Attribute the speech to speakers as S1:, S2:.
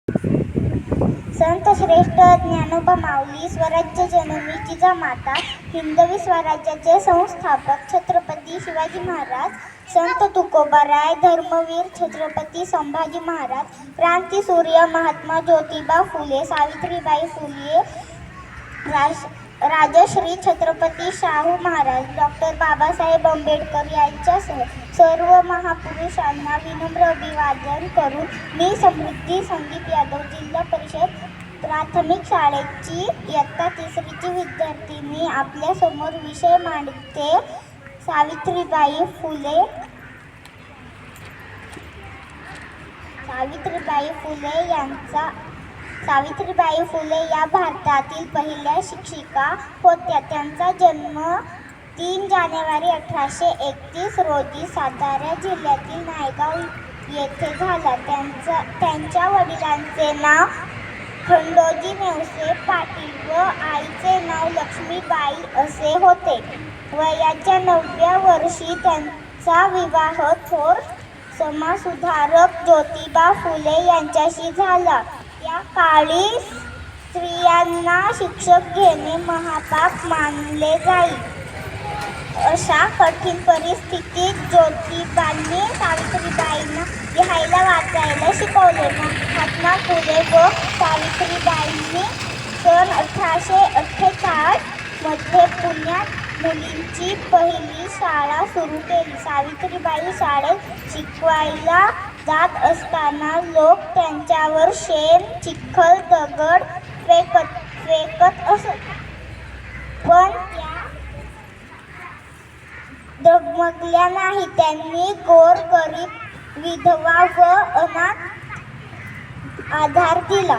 S1: संत श्रेष्ठ ज्ञानोबा माऊली, स्वराज्य जननी जिजामाता, हिंदवी स्वराज्याचे संस्थापक छत्रपती शिवाजी महाराज, संत तुकोबाराय, धर्मवीर छत्रपती संभाजी महाराज, क्रांतीसूर्य महात्मा ज्योतिबा फुले, सावित्रीबाई फुले, राजश्री छत्रपती शाहू महाराज, डॉक्टर बाबासाहेब आंबेडकर यांच्यासह सर्व महापुरुषांना विनम्र अभिवादन करून मी समृद्धी संदीप यादव, जिल्हा परिषद प्राथमिक शाळेची इयत्ता 3रीची विद्यार्थिनी आपल्या समोर विषय मांडते. सावित्रीबाई फुले या भारतातील पहिल्या शिक्षिका होत्या. त्यांचा जन्म 3 जानेवारी 1831 रोजी सातारा जिल्ह्यातील नायगाव येथे झाला. त्यांच्या वडिलांचे नाव खंडोजी नेवसे पाटील व आईचे नाव लक्ष्मीबाई असे होते. वयाच्या 9व्या वर्षी त्यांचा विवाह थोर समाजसुधारक ज्योतिबा फुले यांच्याशी झाला. त्या काळी स्त्रियांना शिक्षण घेणे महापाप मानले जाई. अशा कठीण परिस्थितीत ज्योतिबांनी सावित्रीबाईंना लिहायला वाचायला शिकवले. महात्मा फुले व सावित्रीबाईंनी सन 1848 मध्ये पुण्यात मुलींची पहिली शाळा सुरू केली. सावित्रीबाई शाळेत शिकवायला जात असताना लोक त्यांच्यावर शेण, चिखल, दगड फेकत असत, पण त्या डगमगल्या नाही. त्यांनी गोर-गरीब, विधवा व अनाथ आधार दिला.